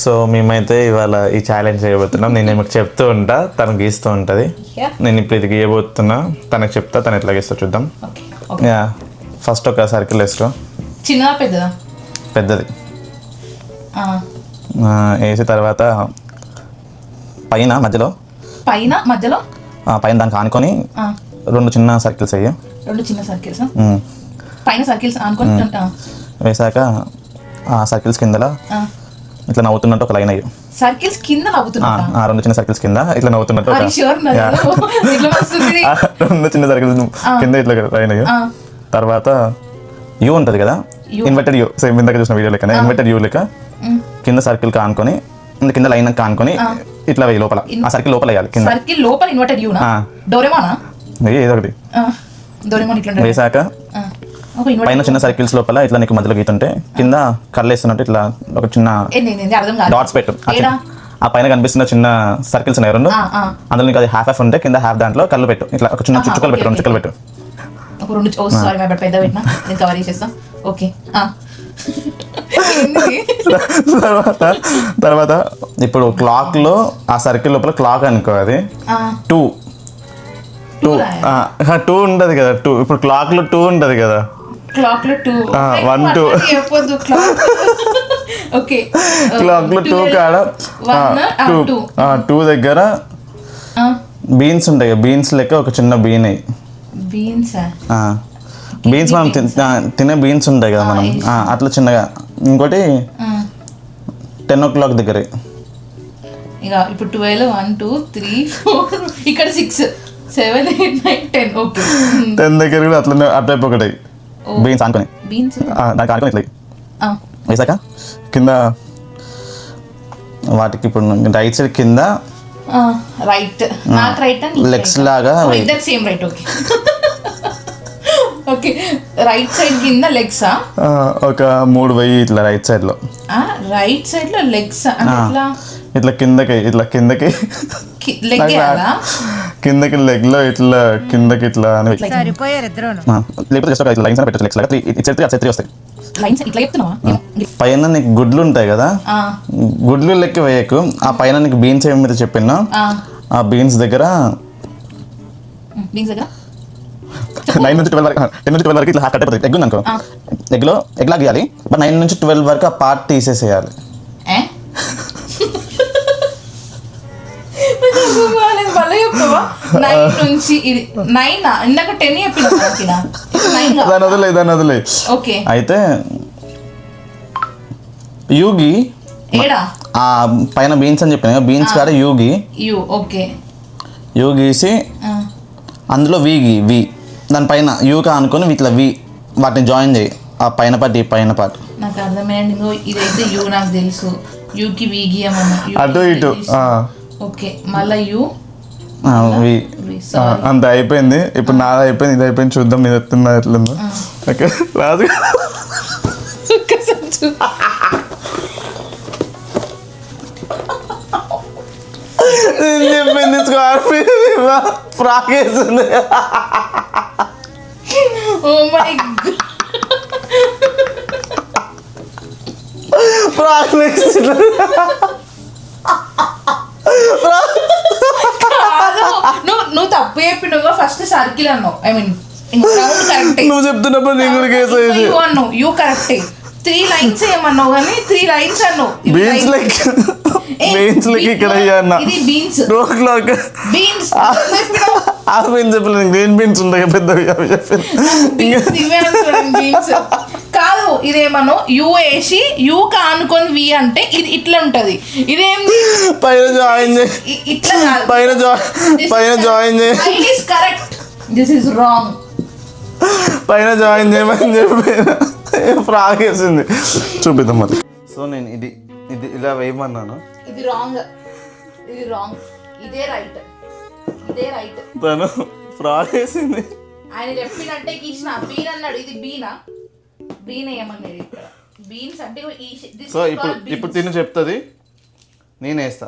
So మేమైతే ఇవాళ ఈ ఛాలెంజ్ చేయబోతున్నాం. నేను మీకు చెప్తూ ఉంటా, తను గీస్తూ ఉంటుంది. నేను ఇప్పుడు ఇది గీయబోతున్నా, తనకు చెప్తా, తను ఎట్లా గీస్తా చూద్దాం. ఫస్ట్ ఒక సర్కిల్ వేసుకో. చిన్నదా పెద్దదా? పెద్దది వేసి తర్వాత పైన మధ్యలో పైన దానికి ఆనుకొని 2 చిన్న సర్కిల్స్ అయ్యి 2 చిన్న సర్కిల్స్ పైన సర్కిల్స్ ఆనుకొని వేసాక ఆ సర్కిల్స్ కిందలా ఇట్లా నవ్వుతున్నట్టు ఒక లైన్ అయ్యి సర్కిల్స్ కింద నవ్వుతున్నట్టు 2 చిన్న సర్కిల్స్ కింద ఇట్లా నవ్వుతున్నట్టు 2 చిన్న సర్కిల్స్ కింద ఇట్లా లైన్ అయ్యి తర్వాత యూ ఉంటుంది కదా, ఇన్వర్టెడ్ యూ, సేమ్ ఇందాక చూసిన వీడియో లెక్క ఇన్వర్టెడ్ యూ లెక్క కింద సర్కిల్ కానుకొని కింద లైన్ కానుకొని ఇట్లా వేయి లోపల, ఆ సర్కిల్ లోపల వేయాలి. కింద సర్కిల్ లోపల ఇన్వర్టెడ్ యూ డోరేమోనా ఏదో ఒకటి వేసాక పైన చిన్న సర్కిల్స్ లోపల ఇట్లా నీకు మధ్యలో గీతుంటే కింద కళ్ళు వేస్తున్నట్టు ఇట్లా ఒక చిన్న డాట్స్ పెట్టు. ఆ పైన కనిపిస్తున్న చిన్న సర్కిల్స్ ఉన్నాయి 2, అందులో నీకు అది హాఫ్ ఉంటే కింద హాఫ్ దాంట్లో కళ్ళు పెట్టు. ఇట్లా ఒక చిన్న చుక్కలు పెట్టు, 2 చుక్కలు పెట్టు. తర్వాత ఇప్పుడు క్లాక్ లో ఆ సర్కిల్ లోపల క్లాక్ అనుకో, అది 2 ఉండదు కదా. 2 ఇప్పుడు క్లాక్ లో 2 ఉంటది కదా, క్లాక్ లో 2 1 2 క్లాక్ లో 2 కాడ 2 దగ్గర బీన్స్ ఉంటాయి. బీన్స్ లెక్క ఒక చిన్న బీన్ అయ్యి బీన్స్ మనం తినే బీన్స్ ఉంటాయి కదా మనం, అట్లా చిన్నగా. ఇంకోటి 10 o'clock దగ్గర ఇక ఇప్పుడు 12 1 2 3 4 ఇక్కడ 6 7 8 9 10 ఓకే 10 దగ్గర కూడా అట్లనే అటువైపు ఒకటి బీన్స్ అనుకుని దానికి అనుకుని ఇట్లా వేసాక కింద వాటికి ఇప్పుడు రైట్ సైడ్ కింద రైట్ నాకు రైట్ లెగ్స్ లాగా ఇద్దరు same right okay okay right side కింద లెగ్స్ ఒక 3 వెయ్యి ఇట్లా రైట్ సైడ్ లో లెగ్స్ ఇట్లా కిందకి లెగ్ కిందకి లెగ్ లో ఇట్లా కిందకి ఇట్లా అని లేకపోతే జస్ట్ ఒక లైన్స్ అని పెట్టచ్చు. లెగ్స్ లాగా 3 వస్తాయి. పైన నీకు గుడ్లు ఉంటాయి కదా, గుడ్లు లెక్క వేయకు. ఆ పైన నీకు బీన్స్ ఏమి మీద చెప్పినా ఆ బీన్స్ దగ్గర 9 నుంచి 12 వరకు 10 నుంచి 12 వరకు ఇట్లా హాఫ్ కట్ అయిపోతుంది. ఎగ్ ఉంది అనుకో, ఎగ్ లా గీయాలి. బట్ 9 నుంచి 12 వరకు ఆ పార్ట్ తీసేసేయాలి. అయితే యూగి ఆ పైన బీన్స్ అని చెప్పిన బీన్స్ కాడ యూ గీసి అందులో వి దానిపైన యూగా అనుకుని ఇట్లా వాటిని జాయిన్ చేయి. ఆ పైన పార్ట్ ఈ పైన పార్ట్ నాకు అర్థమైంది. ఇదైతే యూ నాకు తెలుసు, యూకి వి అటు ఇటు ఓకే మళ్ళా యూ అంత అయిపోయింది. ఇప్పుడు నాది అయిపోయింది, ఇది అయిపోయింది. చూద్దాం ఇది ఎత్తుందా ఎట్లుందో. ఓకే రాజు చెప్పింది స్కార్పియో ఫ్రాక్ వేస్తుంది. ఫ్రాక్ వేస్తుంది. నువ్వు తప్పు చెప్పినవు. ఫస్ట్ సర్కిల్ అన్నావు, ఐ మీన్ రౌండ్ కరెక్ట్. నువ్వు చెప్తున్నప్పుడు నేను కూడా కేసు అన్నావు. యూ కరెక్టే. 3 లైన్స్ ఏమన్నావు కానీ 3 లైన్స్ అన్నావు. బీన్స్ లెక్క ఇక్కడ ఇది బీన్స్ బీన్స్ ఆ బీన్స్ చెప్పలేదు. గ్రీన్ బీన్స్ ఉంటాయి పెద్దవి బీన్స్ కాదు. ఇదేమన్నా యూ వేసి యూ కానుకొని వి అంటే ఇది ఇట్లా ఉంటది. ఇదేంటి పైన జాయిన్ ఇట్లా కాదు, పైన join correct. This is wrong. పైన జాయిన్ చేయమని చెప్పి ఫ్రాక్ వేసింది. చూపిద్దాం మరి. సో నేను ఇది ఇలా వేయమన్నాను. ఇది రాంగ్. ఇదే రైట్. తను ఫ్రాక్ వేసింది. ఆయన చెప్పినట్టే గీసిన. బీన్ అన్నాడు, ఇది బీన్ ఏమన్నాడు ఇక్కడ బీన్స్ అంటే. సో ఇప్పుడు తిని చెప్తుంది, నేను వేస్తా.